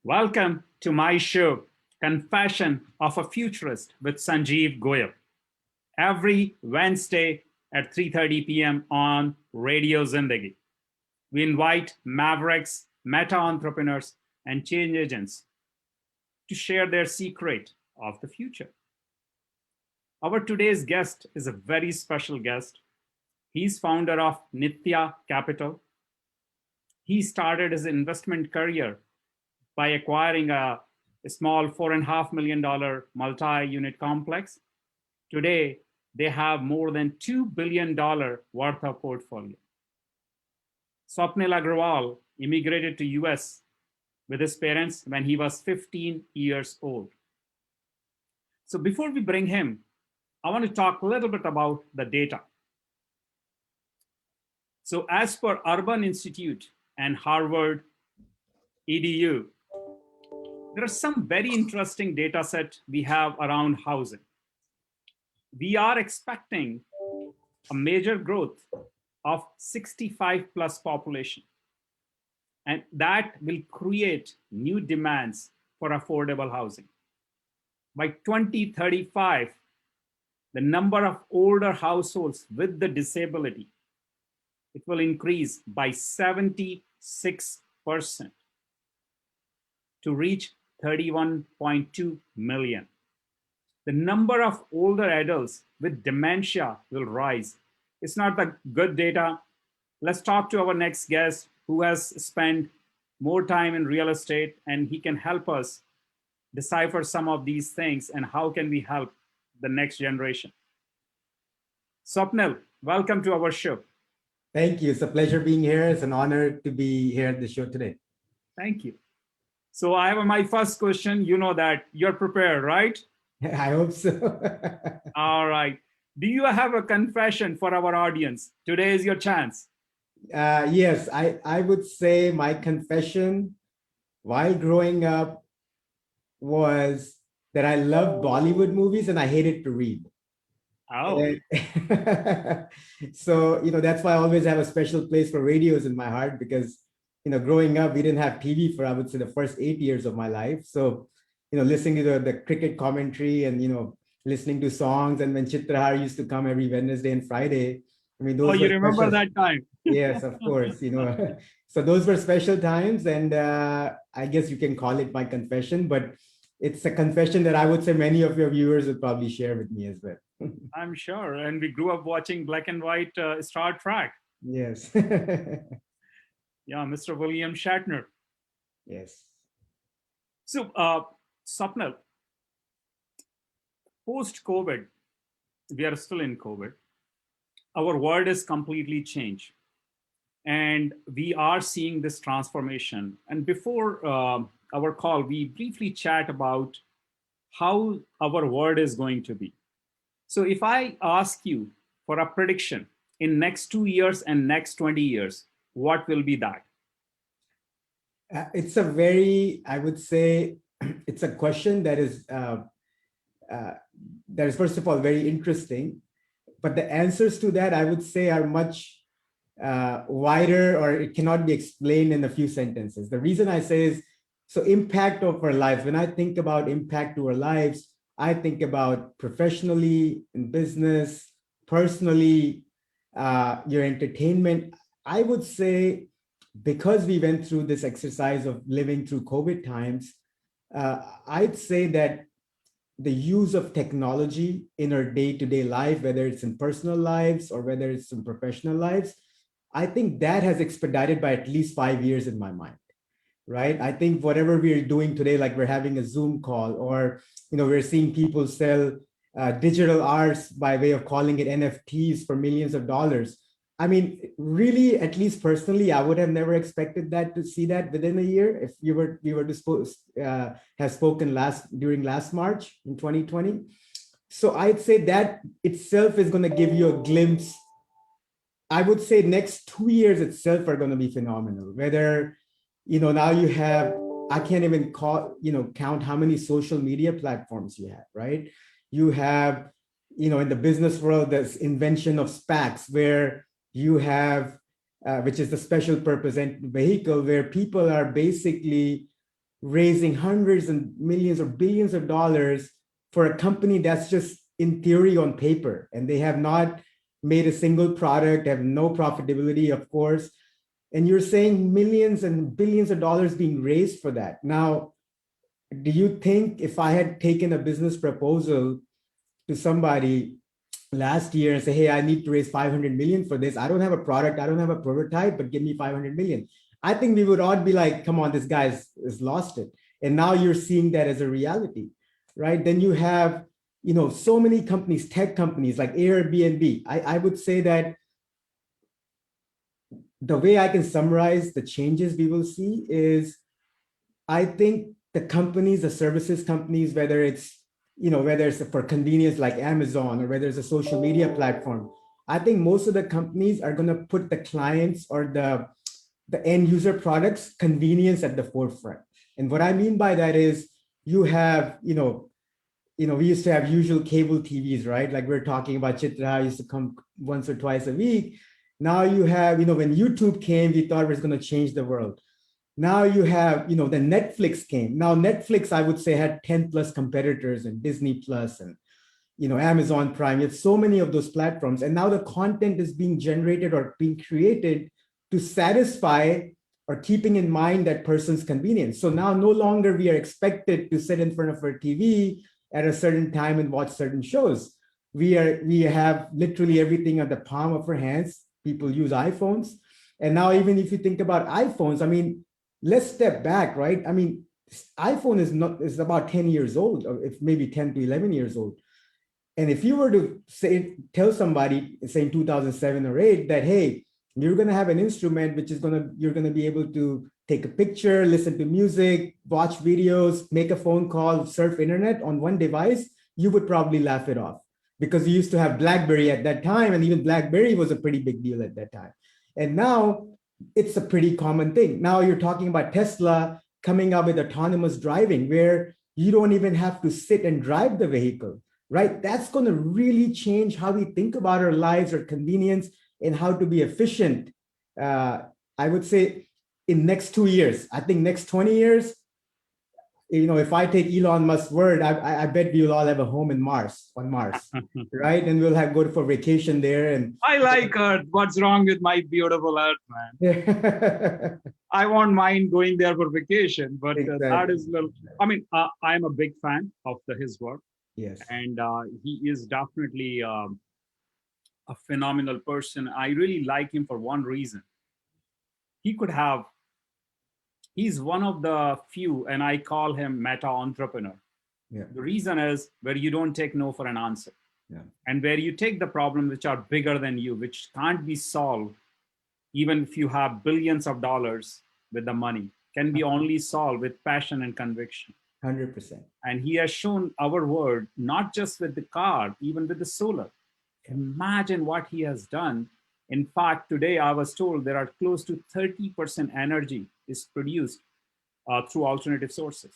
Welcome to my show, Confession of a Futurist with Sanjiv Goyal, every Wednesday at 3:30 p.m. on Radio Zindagi. We invite mavericks, meta entrepreneurs, and change agents to share their secret of the future. Our today's guest is a very special guest. He's founder of Nitya Capital. He started his investment career by acquiring a small $4.5 million multi-unit complex. Today, they have more than $2 billion worth of portfolio. Swapnil Agarwal immigrated to US with his parents when he was 15 years old. So before we bring him, I want to talk a little bit about the data. So as per Urban Institute and Harvard EDU, there are some very interesting data set we have around housing. We are expecting a major growth of 65 plus population, and that will create new demands for affordable housing. By 2035, the number of older households with the disability, it will increase by 76% to reach 31.2 million. The number of older adults with dementia will rise. It's not the good data. Let's talk to our next guest who has spent more time in real estate, and he can help us decipher some of these things and how can we help the next generation. Swapnil, welcome to our show. Thank you. It's a pleasure being here. It's an honor to be here at the show today. Thank you. So I have my first question. You know that you're prepared, right? I hope so. All right. Do you have a confession for our audience? Today is your chance. Yes, I would say my confession while growing up was that I loved Bollywood movies and I hated to read. Oh. So, that's why I always have a special place for radios in my heart because, growing up, we didn't have TV for, I would say, the first 8 years of my life. So, listening to the cricket commentary and, listening to songs. And when Chitrahar used to come every Wednesday and Friday, I mean, those you remember that time? Yes, of course. So those were special times. And I guess you can call it my confession, but it's a confession that I would say many of your viewers would probably share with me as well. I'm sure. And we grew up watching black and white Star Trek. Yes. Yeah, Mr. William Shatner. Yes. So, Swapnil, post-COVID, we are still in COVID. Our world is completely changed. And we are seeing this transformation. And before our call, we briefly chat about how our world is going to be. So if I ask you for a prediction in next 2 years and next 20 years, what will be that? It's a very, I would say, it's a question that is first of all very interesting, but the answers to that I would say are much wider, or it cannot be explained in a few sentences. The reason I say is, so impact of our lives. When I think about impact to our lives, I think about professionally, in business, personally, your entertainment. I would say, because we went through this exercise of living through COVID times, I'd say that the use of technology in our day-to-day life, whether it's in personal lives or whether it's in professional lives, I think that has expedited by at least 5 years in my mind, right? I think whatever we're doing today, like we're having a Zoom call, or we're seeing people sell digital arts by way of calling it NFTs for millions of dollars. I mean, really, at least personally, I would have never expected to see that within a year if we were to have spoken during last March in 2020. So I'd say that itself is going to give you a glimpse. I would say next 2 years itself are going to be phenomenal. Whether, now you have, I can't even count how many social media platforms you have, right? You have, in the business world, this invention of SPACs, where you have, which is the special purpose vehicle, where people are basically raising hundreds and millions or billions of dollars for a company that's just in theory on paper, and they have not made a single product, have no profitability, of course. And you're saying millions and billions of dollars being raised for that. Now, do you think if I had taken a business proposal to somebody last year and say, hey, I need to raise 500 million for this. I don't have a product, I don't have a prototype, but give me 500 million. I think we would all be like, come on, this guy's has lost it. And now you're seeing that as a reality, right? Then you have, so many companies, tech companies like Airbnb. I would say that the way I can summarize the changes we will see is, I think the companies, the services companies, whether it's for convenience like Amazon or whether it's a social media platform, I think most of the companies are going to put the clients or the end user products convenience at the forefront. And what I mean by that is you have, we used to have usual cable TVs, right? Like we're talking about Chitra used to come once or twice a week. Now you have, when YouTube came, we thought it was going to change the world. Now you have, the Netflix came. Now Netflix, I would say, had 10 plus competitors, and Disney Plus and, Amazon Prime. You have so many of those platforms. And now the content is being generated or being created to satisfy or keeping in mind that person's convenience. So now no longer we are expected to sit in front of our TV at a certain time and watch certain shows. We have literally everything at the palm of our hands. People use iPhones. And now even if you think about iPhones, I mean, let's step back, right? I mean, iPhone is about 10 years old, or if maybe 10 to 11 years old. And if you were to tell somebody, say in 2007 or 8, that, hey, you're going to have an instrument which is you're going to be able to take a picture, listen to music, watch videos, make a phone call, surf internet on one device, you would probably laugh it off, because you used to have BlackBerry at that time, and even BlackBerry was a pretty big deal at that time. And now it's a pretty common thing. Now you're talking about Tesla coming up with autonomous driving, where you don't even have to sit and drive the vehicle, right? That's going to really change how we think about our lives, or convenience, and how to be efficient. I would say in next 2 years. I think next 20 years, if I take Elon Musk's word, I bet we'll all have a home on Mars, right? And we'll go for vacation there. And I like Earth. What's wrong with my beautiful Earth, man? I won't mind going there for vacation, but exactly. That is little. I mean, I'm a big fan of his work. Yes. And he is definitely a phenomenal person. I really like him for one reason. He's one of the few, and I call him meta entrepreneur. Yeah. The reason is where you don't take no for an answer. Yeah. And where you take the problems which are bigger than you, which can't be solved, even if you have billions of dollars with the money, can be only solved with passion and conviction. 100%. And he has shown our world, not just with the car, even with the solar. Imagine what he has done. In fact, today I was told there are close to 30% energy is produced through alternative sources.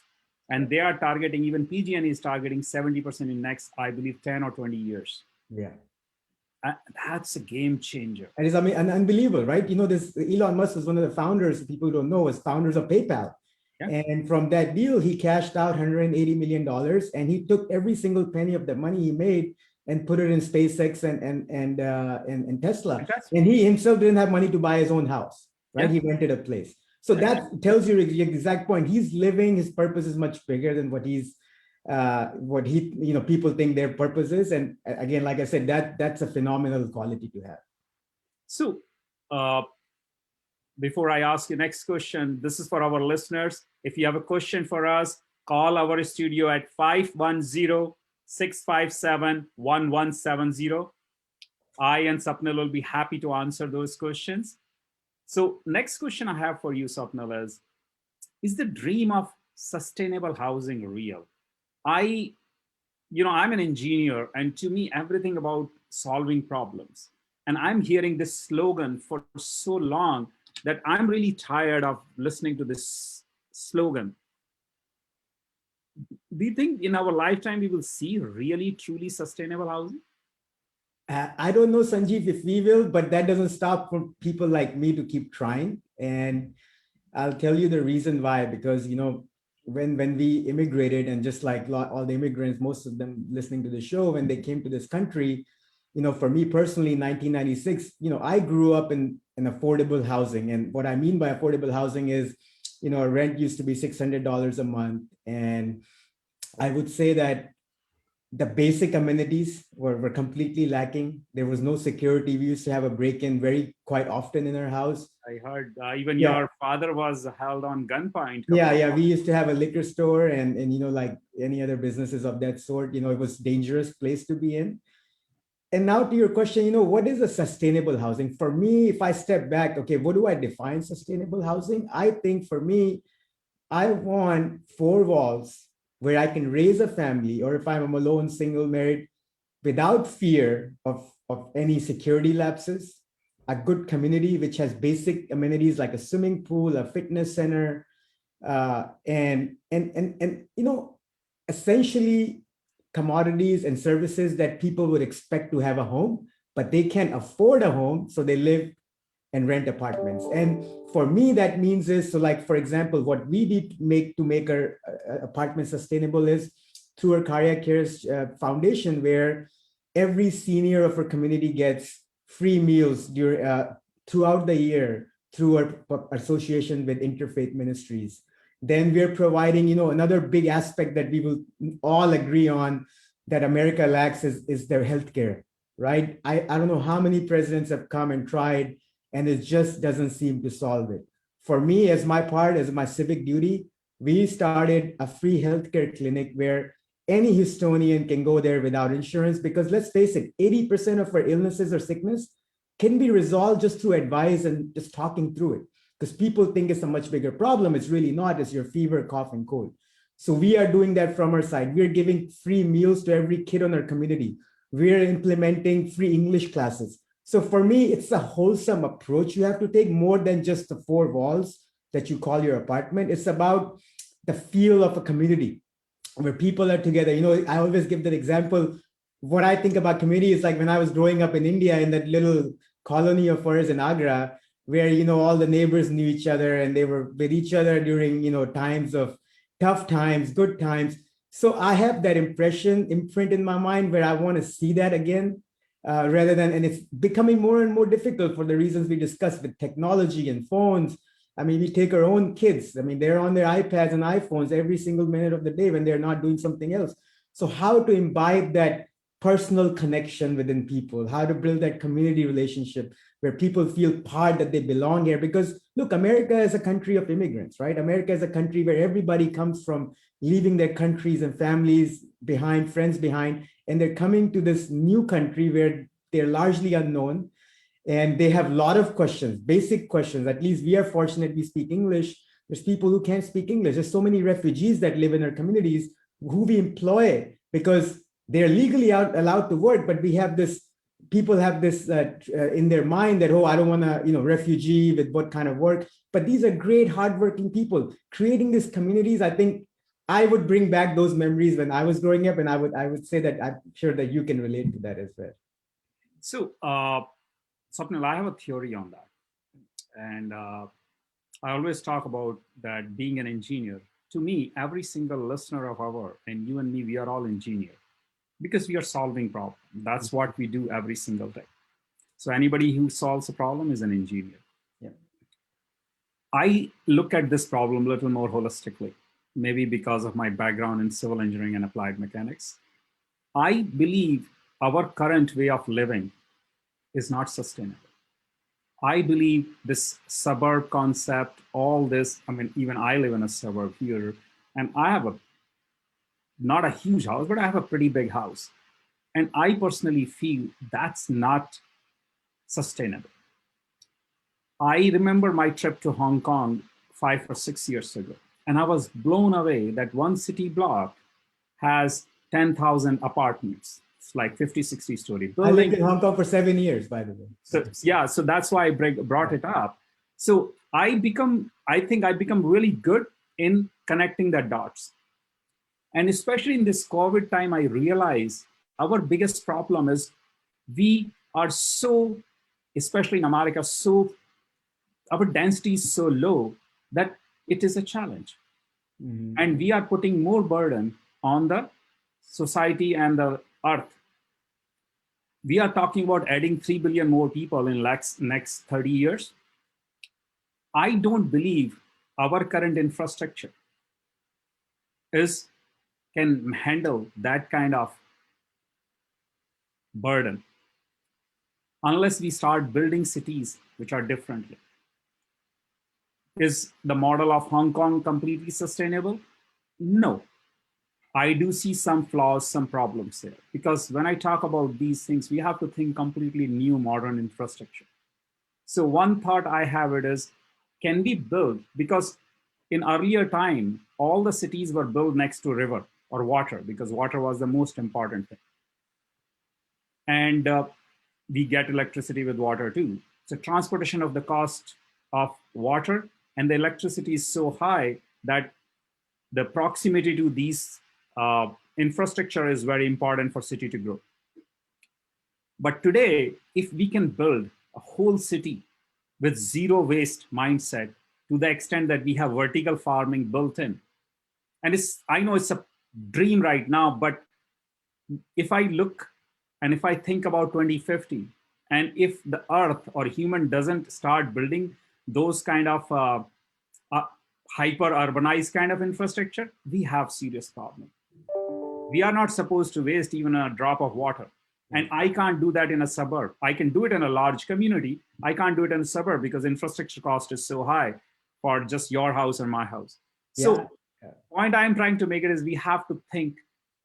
And they are targeting, even PG&E is targeting 70% in next, I believe, 10 or 20 years. Yeah. That's a game changer. And it's unbelievable, right? This Elon Musk is one of the founders, people don't know, is founders of PayPal. Yeah. And from that deal, he cashed out $180 million, and he took every single penny of the money he made and put it in SpaceX and Tesla. And he himself didn't have money to buy his own house, right? Yeah. He rented a place. So that tells you the exact point. He's living, his purpose is much bigger than what people think their purpose is. And again, like I said, that's a phenomenal quality to have. So before I ask you next question, this is for our listeners. If you have a question for us, call our studio at 510-657-1170. I and Swapnil will be happy to answer those questions. So next question I have for you, Swapnil, is the dream of sustainable housing real? I'm an engineer, and to me, everything about solving problems. And I'm hearing this slogan for so long that I'm really tired of listening to this slogan. Do you think in our lifetime we will see really, truly sustainable housing? I don't know, Sanjiv, if we will, but that doesn't stop for people like me to keep trying. And I'll tell you the reason why, because, when we immigrated, and just like all the immigrants, most of them listening to the show, when they came to this country, for me personally, 1996, I grew up in affordable housing. And what I mean by affordable housing is, rent used to be $600 a month. And I would say that the basic amenities were completely lacking. There was no security. We used to have a break-in very quite often in our house. I heard even Yeah. your father was held on gunpoint. Yeah. We used to have a liquor store, and like any other businesses of that sort, it was dangerous place to be in. And now to your question, what is a sustainable housing? For me, if I step back, okay, what do I define sustainable housing? I think for me, I want four walls where I can raise a family, or if I'm alone, single, married, without fear of any security lapses, a good community which has basic amenities like a swimming pool, a fitness center, and essentially commodities and services that people would expect to have a home, but they can't afford a home, so they live and rent apartments. And for me, that means is, so like, for example, what we need to make our apartment sustainable is through our Cardiac Cares Foundation, where every senior of our community gets free meals throughout the year through our association with Interfaith Ministries. Then we're providing, another big aspect that we will all agree on that America lacks is their healthcare, right? I don't know how many presidents have come and tried, and it just doesn't seem to solve it. For me, as my civic duty, we started a free healthcare clinic where any Houstonian can go there without insurance, because let's face it, 80% of our illnesses or sickness can be resolved just through advice and just talking through it. Because people think it's a much bigger problem. It's really not. It's your fever, cough, and cold. So we are doing that from our side. We're giving free meals to every kid in our community. We're implementing free English classes. So for me, it's a wholesome approach you have to take, more than just the four walls that you call your apartment. It's about the feel of a community where people are together. I always give that example. What I think about community is like when I was growing up in India, in that little colony of ours in Agra, where, all the neighbors knew each other and they were with each other during, times of tough times, good times. So I have that imprint in my mind where I want to see that again, and it's becoming more and more difficult for the reasons we discussed with technology and phones. I mean, we take our own kids. I mean, they're on their iPads and iPhones every single minute of the day when they're not doing something else. So how to imbibe that personal connection within people, how to build that community relationship where people feel part that they belong here. Because look, America is a country of immigrants, right? America is a country where everybody comes from leaving their countries and families behind, friends behind, and they're coming to this new country where they're largely unknown. And they have a lot of questions, basic questions. At least we are fortunate we speak English. There's people who can't speak English. There's so many refugees that live in our communities who we employ because they're legally allowed to work, but people have this in their mind that, oh, I don't want to, refugee with what kind of work. But these are great, hardworking people creating these communities. I think I would bring back those memories when I was growing up, and I would say that I'm sure that you can relate to that as well. So, Swapnil, I have a theory on that. And I always talk about that being an engineer. To me, every single listener of our, and you and me, we are all engineers because we are solving problems. That's what we do every single day. So anybody who solves a problem is an engineer. Yeah. I look at this problem a little more holistically, maybe because of my background in civil engineering and applied mechanics. I believe our current way of living is not sustainable. I believe this suburb concept, all this, I mean, even I live in a suburb here, and I have not a huge house, but I have a pretty big house. And I personally feel that's not sustainable. I remember my trip to Hong Kong 5 or 6 years ago, and I was blown away that one city block has 10,000 apartments. It's like 50, 60-story building. I lived in Hong Kong for 7 years, by the way. So that's why I brought it up. So I think I become really good in connecting the dots. And especially in this COVID time, I realize our biggest problem is we are so, especially in America, our density is so low that it is a challenge. And we are putting more burden on the society and the earth. We are talking about adding 3 billion more people in next 30 years. I don't believe our current infrastructure is can handle that kind of burden unless we start building cities which are differently. Is the model of Hong Kong completely sustainable? No. I do see some flaws, some problems there. Because when I talk about these things, we have to think completely new modern infrastructure. So one thought I have it is, can we build, because in earlier time, all the cities were built next to river or water, because water was the most important thing. And we get electricity with water too. So transportation of the cost of water and the electricity is so high that the proximity to these infrastructure is very important for city to grow. But today, if we can build a whole city with zero waste mindset to the extent that we have vertical farming built in, and I know it's a dream right now, but if I look and if I think about 2050, and if the earth or human doesn't start building those kind of hyper urbanized kind of infrastructure, we have serious problem. We are not supposed to waste even a drop of water. And I can't do that in a suburb. I can do it in a large community. I can't do it in a suburb because infrastructure cost is so high for just your house or my house. So point I'm trying to make it is we have to think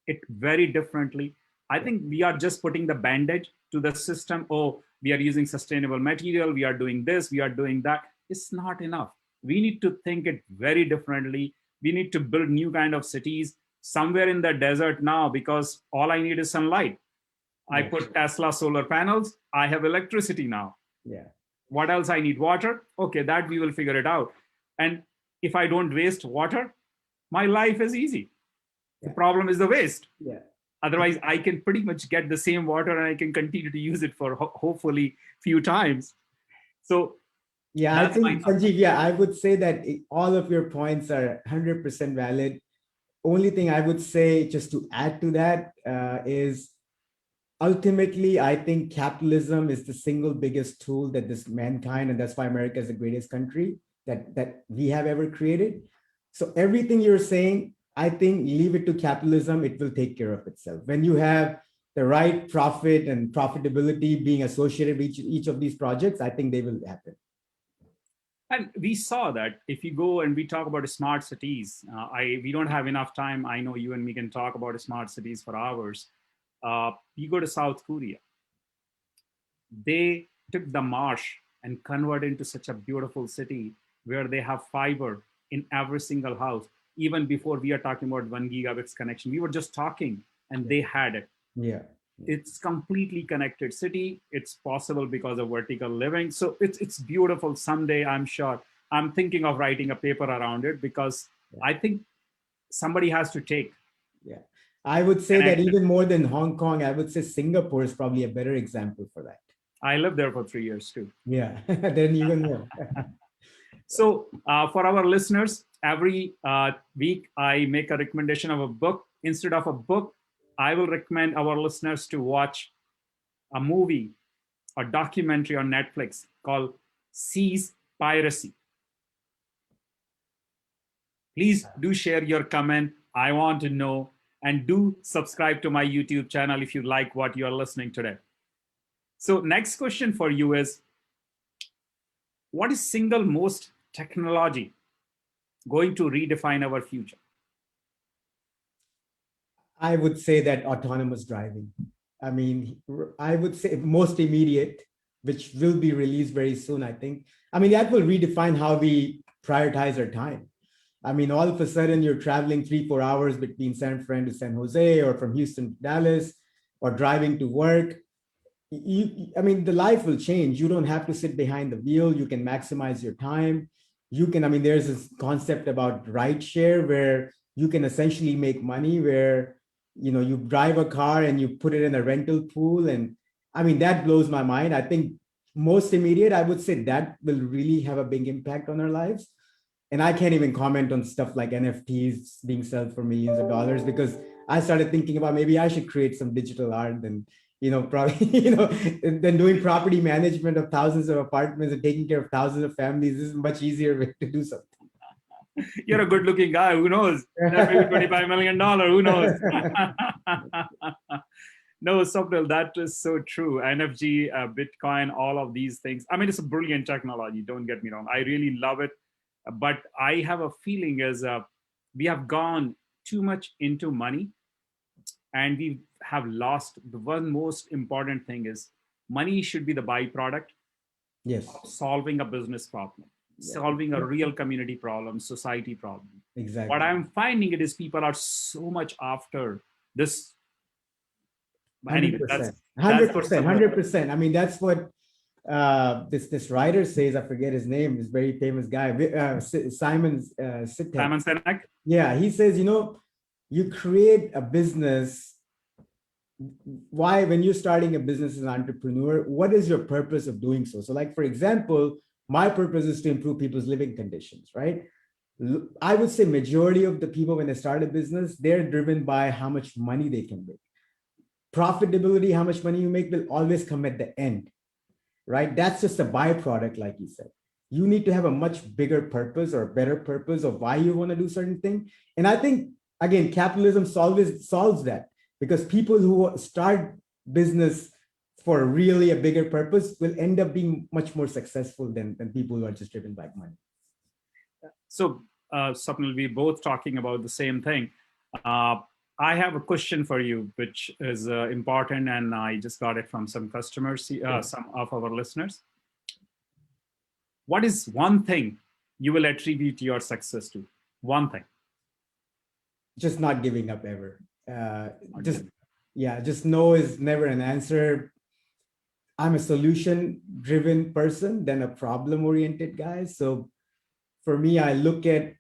it very differently. I think we are just putting the bandage to the system. Oh, we are using sustainable material. We are doing this. We are doing that. It's not enough. We need to think it very differently. We need to build new kind of cities somewhere in the desert now, because all I need is sunlight. I put Tesla solar panels. I have electricity now. What else I need? Water. Okay, that we will figure it out. And if I don't waste water, my life is easy. The problem is the waste. Otherwise, I can pretty much get the same water and I can continue to use it for hopefully few times. So I think, Sanjiv, I would say that all of your points are 100% valid. Only thing I would say, just to add to that, is ultimately, I think capitalism is the single biggest tool that this mankind, and that's why America is the greatest country that we have ever created. So everything you're saying, I think leave it to capitalism, it will take care of itself. When you have the right profit and profitability being associated with each of these projects, I think they will happen. And we saw that if you go and we talk about smart cities, we don't have enough time. I know you and me can talk about smart cities for hours. You go to South Korea. They took the marsh and converted into such a beautiful city where they have fiber in every single house. Even before we are talking about 1 gigabits connection, we were just talking and they had it. It's completely connected city. It's possible because of vertical living. So it's beautiful. Someday, I'm sure, I'm thinking of writing a paper around it, because I think somebody has to take. I would say that even more than Hong Kong, I would say Singapore is probably a better example for that. I lived there for 3 years too. Then even more. So for our listeners, every week I make a recommendation of a book. Instead of a book, I will recommend our listeners to watch a movie or documentary on Netflix called Cease Piracy. Please do share your comment. I want to know. And do subscribe to my YouTube channel if you like what you are listening today. So next question for you is, what is single most technology going to redefine our future? I would say that autonomous driving. I mean, I would say most immediate, which will be released very soon, I think. I mean, that will redefine how we prioritize our time. I mean, all of a sudden you're traveling 3-4 hours between San Fran to San Jose, or from Houston to Dallas, or driving to work. I mean, the life will change. You don't have to sit behind the wheel. You can maximize your time. You can, I mean, there's this concept about rideshare where you can essentially make money where, you drive a car and you put it in a rental pool. And I mean, that blows my mind. I think most immediate, I would say that will really have a big impact on our lives. And I can't even comment on stuff like NFTs being sold for millions of dollars, because I started thinking about maybe I should create some digital art and, probably, then doing property management of thousands of apartments and taking care of thousands of families. This is a much easier way to do something. You're a good looking guy. Who knows? That may be $25 million. Who knows? No, Swapnil, that is so true. NFG, Bitcoin, all of these things. I mean, it's a brilliant technology. Don't get me wrong. I really love it. But I have a feeling as we have gone too much into money, and we have lost the one most important thing is money should be the byproduct Yes. of solving a business problem, solving a real community problem, society problem. Exactly. What I'm finding it is people are so much after this. 100%. 100%. I mean, that's what this writer says. I forget his name. This very famous guy, Simon Sinek. Simon Sinek. Yeah, he says, you create a business. Why, when you're starting a business as an entrepreneur, what is your purpose of doing so? So, like, for example, my purpose is to improve people's living conditions, right? I would say majority of the people, when they start a business, they're driven by how much money they can make. Profitability, how much money you make, will always come at the end, right? That's just a byproduct, like you said. You need to have a much bigger purpose or better purpose of why you want to do certain thing. And I think, again, capitalism solves that, because people who start business for really a bigger purpose will end up being much more successful than people who are just driven by money. So, Swapnil, we both talking about the same thing. I have a question for you, which is important, and I just got it from some customers, some of our listeners. What is one thing you will attribute your success to? One thing. Just not giving up ever. Just no is never an answer. I'm a solution-driven person than a problem-oriented guy. So for me, I look at,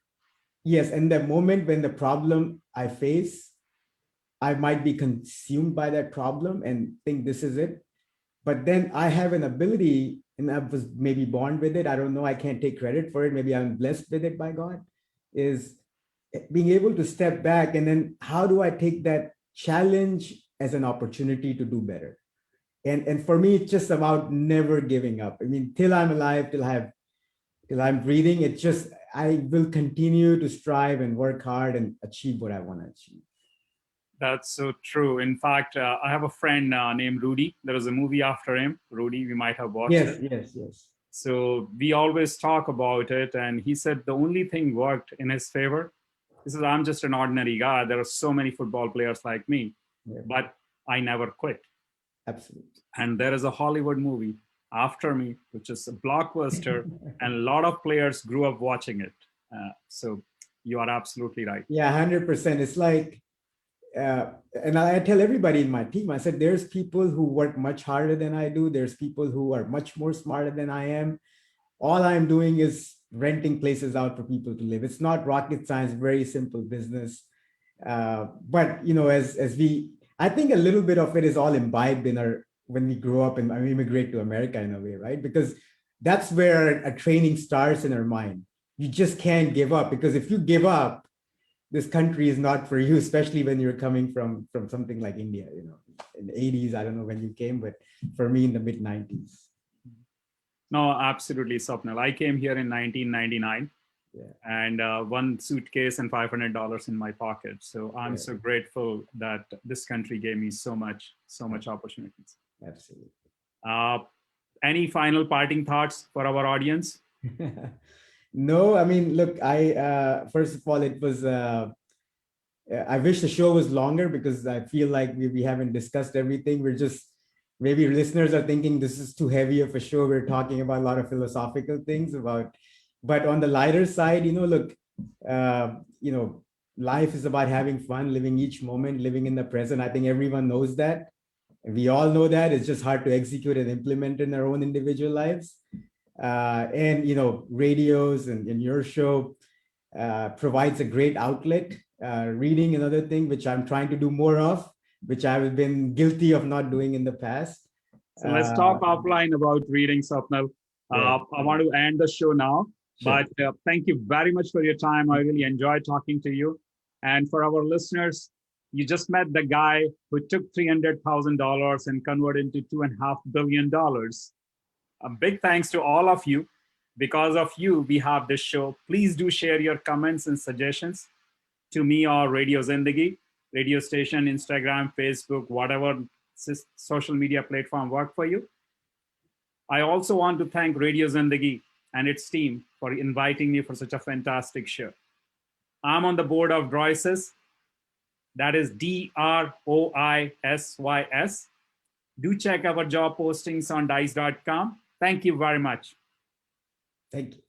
yes, in the moment when the problem I face, I might be consumed by that problem and think this is it. But then I have an ability, and I was maybe born with it. I don't know. I can't take credit for it. Maybe I'm blessed with it by God, is being able to step back. And then how do I take that challenge as an opportunity to do better? And for me, it's just about never giving up. I mean, till I'm alive, till I'm breathing, it's just, I will continue to strive and work hard and achieve what I want to achieve. That's so true. In fact, I have a friend named Rudy. There was a movie after him, Rudy. We might have watched it. Yes. So we always talk about it. And he said the only thing worked in his favor. He says, I'm just an ordinary guy. There are so many football players like me, but I never quit. Absolutely. And there is a Hollywood movie after me, which is a blockbuster, and a lot of players grew up watching it. So you are absolutely right. Yeah, 100%. It's like, and I tell everybody in my team, I said, there's people who work much harder than I do. There's people who are much more smarter than I am. All I'm doing is renting places out for people to live. It's not rocket science, very simple business. But, I think a little bit of it is all imbibed in when we grow up and immigrate to America in a way, right? Because that's where a training starts in our mind. You just can't give up, because if you give up, this country is not for you, especially when you're coming from something like India, in the 80s. I don't know when you came, but for me in the mid 90s. No, absolutely, Swapnil. I came here in 1999, and one suitcase and $500 in my pocket. So I'm so grateful that this country gave me so much opportunities. Absolutely. Any final parting thoughts for our audience? No, I mean, look, first of all, it was, I wish the show was longer, because I feel like we haven't discussed everything. Maybe listeners are thinking this is too heavy of a show. We're talking about a lot of philosophical things but on the lighter side, look, life is about having fun, living each moment, living in the present. I think everyone knows that. And we all know that. It's just hard to execute and implement in our own individual lives. And radios and your show provides a great outlet. Reading, another thing which I'm trying to do more of, which I've been guilty of not doing in the past. So let's talk offline about reading, Swapnil. I want to end the show now. Sure. But thank you very much for your time. I really enjoyed talking to you. And for our listeners, you just met the guy who took $300,000 and converted into $2.5 billion. A big thanks to all of you. Because of you, we have this show. Please do share your comments and suggestions to me or Radio Zindagi, radio station, Instagram, Facebook, whatever social media platform work for you. I also want to thank Radio Zindagi and its team for inviting me for such a fantastic show. I'm on the board of Droisys, that is DROISYS. Do check our job postings on dice.com. Thank you very much. Thank you.